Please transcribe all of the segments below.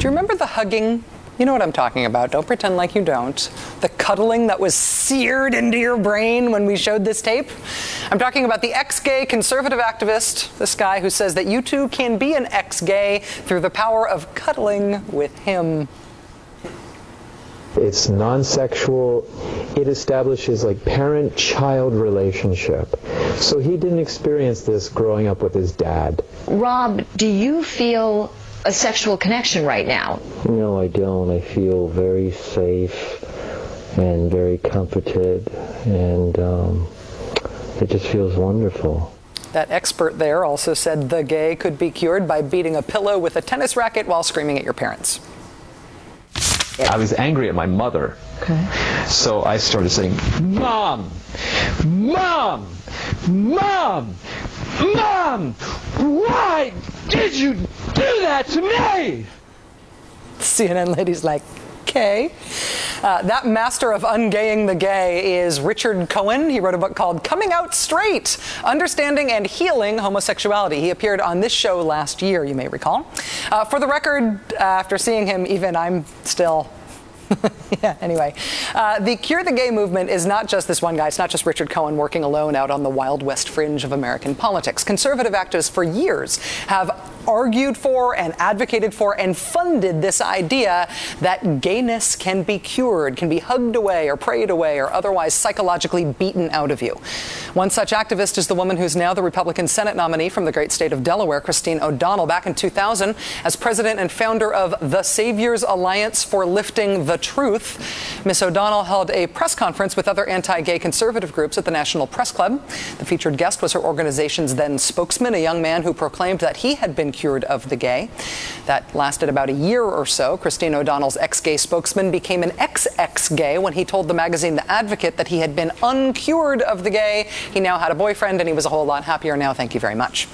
you remember the hugging? You know what I'm talking about. Don't pretend like you don't. The cuddling that was seared into your brain when we showed this tape. I'm talking about the ex-gay conservative activist, this guy who says that you too can be an ex-gay through the power of cuddling with him. It's non-sexual. It establishes like parent-child relationship. So he didn't experience this growing up with his dad. Rob, do you feel a sexual connection right now? No, I don't. I feel very safe and very comforted, and it just feels wonderful. That expert there also said the gay could be cured by beating a pillow with a tennis racket while screaming at your parents. I was angry at my mother. Okay. So I started saying, Mom! Mom! Mom! Mom! Why did you do that to me? CNN lady's like, okay. That master of ungaying the gay is Richard Cohen. He wrote a book called Coming Out Straight, Understanding and Healing Homosexuality. He appeared on this show last year, you may recall. For the record, after seeing him, even I'm still... yeah, anyway. The Cure the Gay movement is not just this one guy. It's not just Richard Cohen working alone out on the Wild West fringe of American politics. Conservative activists for years have argued for and advocated for and funded this idea that gayness can be cured, can be hugged away or prayed away or otherwise psychologically beaten out of you. One such activist is the woman who's now the Republican Senate nominee from the great state of Delaware, Christine O'Donnell. Back in 2000, as president and founder of the Saviors Alliance for Lifting the Truth, Miss O'Donnell held a press conference with other anti-gay conservative groups at the National Press Club. The featured guest was her organization's then spokesman, a young man who proclaimed that he had been cured of the gay. That lasted about a year or so. Christine O'Donnell's ex-gay spokesman became an ex-gay when he told the magazine The Advocate that he had been uncured of the gay. He now had a boyfriend and he was a whole lot happier now. Thank you very much.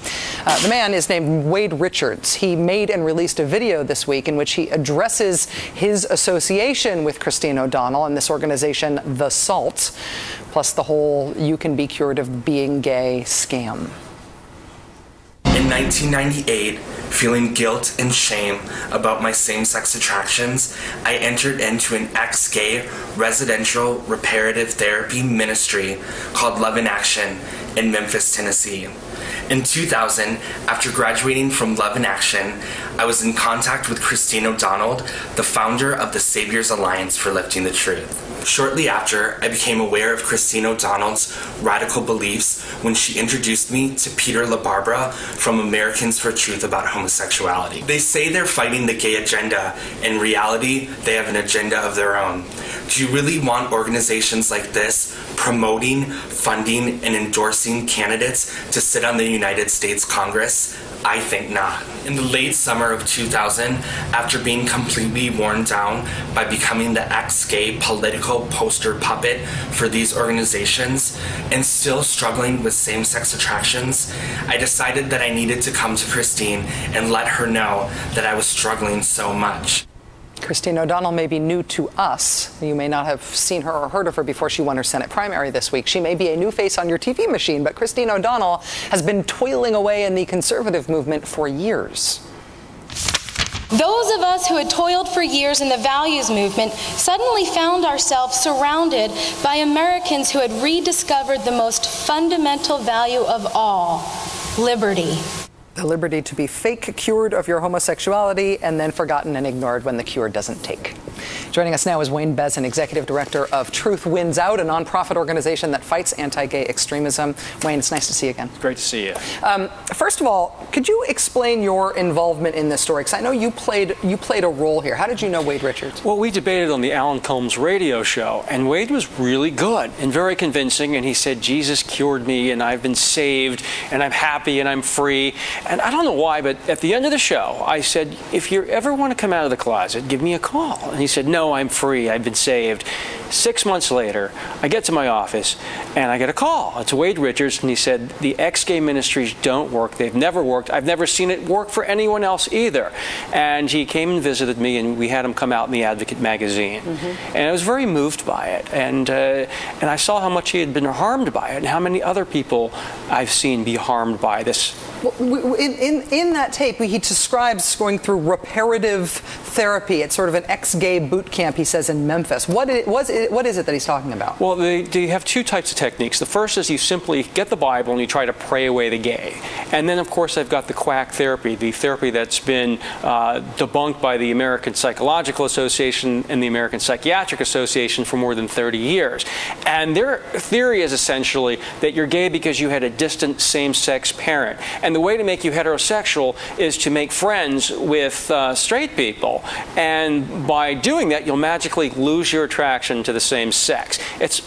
The man is named Wade Richards. He made and released a video this week in which he addresses his association with Christine O'Donnell and this organization, The Salt, plus the whole you can be cured of being gay scam. In 1998, feeling guilt and shame about my same-sex attractions, I entered into an ex-gay residential reparative therapy ministry called Love in Action in Memphis, Tennessee. In 2000, after graduating from Love in Action, I was in contact with Christine O'Donnell, the founder of the Saviors Alliance for Lifting the Truth. Shortly after, I became aware of Christine O'Donnell's radical beliefs when she introduced me to Peter LaBarbera from Americans for Truth about homosexuality. They say they're fighting the gay agenda. In reality, they have an agenda of their own. Do you really want organizations like this promoting, funding, and endorsing candidates to sit on the United States Congress? I think not. In the late summer of 2000, after being completely worn down by becoming the ex-gay political poster puppet for these organizations and still struggling with same-sex attractions, I decided that I needed to come to Christine and let her know that I was struggling so much. Christine O'Donnell may be new to us. You may not have seen her or heard of her before she won her Senate primary this week. She may be a new face on your TV machine, but Christine O'Donnell has been toiling away in the conservative movement for years. Those of us who had toiled for years in the values movement suddenly found ourselves surrounded by Americans who had rediscovered the most fundamental value of all, liberty. The liberty to be fake cured of your homosexuality and then forgotten and ignored when the cure doesn't take. Joining us now is Wayne Besen, Executive Director of Truth Wins Out, a nonprofit organization that fights anti-gay extremism. Wayne, it's nice to see you again. Great to see you. First of all, could you explain your involvement in this story? Because I know you played a role here. How did you know Wade Richards? Well, we debated on the Alan Combs radio show, and Wade was really good and very convincing, and he said, Jesus cured me, and I've been saved, and I'm happy, and I'm free. And I don't know why, but at the end of the show, I said, if you ever want to come out of the closet, give me a call. And he said, no, I'm free. I've been saved. 6 months later, I get to my office, and I get a call. It's Wade Richards, and he said, the ex-gay ministries don't work. They've never worked. I've never seen it work for anyone else either. And he came and visited me, and we had him come out in the Advocate magazine. Mm-hmm. And I was very moved by it. And I saw how much he had been harmed by it, and how many other people I've seen be harmed by this Well, in that tape, he describes going through reparative therapy. It's sort of an ex-gay boot camp, he says, in Memphis. What is it that he's talking about? Well, they have two types of techniques. The first is you simply get the Bible and you try to pray away the gay. And then, of course, they've got the quack therapy, the therapy that's been debunked by the American Psychological Association and the American Psychiatric Association for more than 30 years. And their theory is essentially that you're gay because you had a distant same-sex parent. And the way to make you heterosexual is to make friends with straight people. And by doing that, you'll magically lose your attraction to the same sex.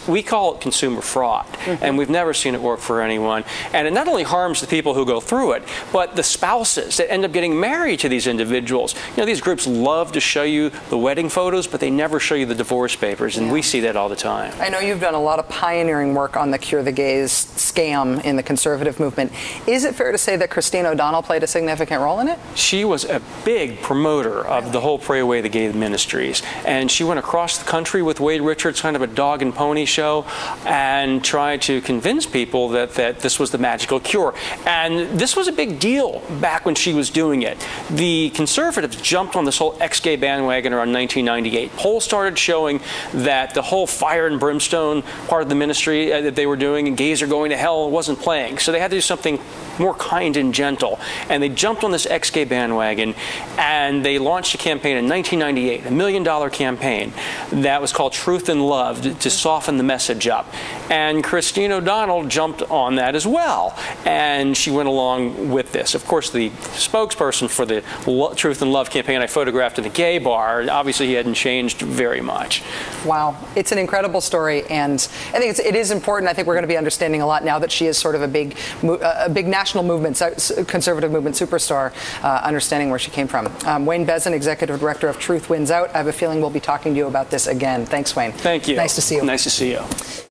We call it consumer fraud. And we've never seen it work for anyone. And it not only harms the people who go through it, but the spouses that end up getting married to these individuals. You know, these groups love to show you the wedding photos, but they never show you the divorce papers. And we see that all the time. I know you've done a lot of pioneering work on the Cure the Gays scam in the conservative movement. Is it fair to say that Christine O'Donnell played a significant role in it? She was a big promoter of the whole Pray Away the Gay ministries. And she went across the country with Wade Richards, kind of a dog and pony show, and tried to convince people that this was the magical cure. And this was a big deal back when she was doing it. The conservatives jumped on this whole ex-gay bandwagon around 1998. Polls started showing that the whole fire and brimstone part of the ministry that they were doing, and gays are going to hell, wasn't playing. So they had to do something more kind and gentle. And they jumped on this ex-gay bandwagon, and they launched a campaign in 1998, $1 million campaign that was called Truth and Love, to soften the message up. And Christine O'Donnell jumped on that as well, and she went along with this. Of course, the spokesperson for the Truth and Love campaign I photographed in a gay bar, obviously he hadn't changed very much. Wow. It's an incredible story, and I think it is important. I think we're going to be understanding a lot now that she is sort of a big national movement, conservative movement superstar, understanding where she came from. Wayne Besen, Executive Director of Truth Wins Out. I have a feeling we'll be talking to you about this again. Thanks, Wayne. Thank you. Nice to see you. Nice to see you.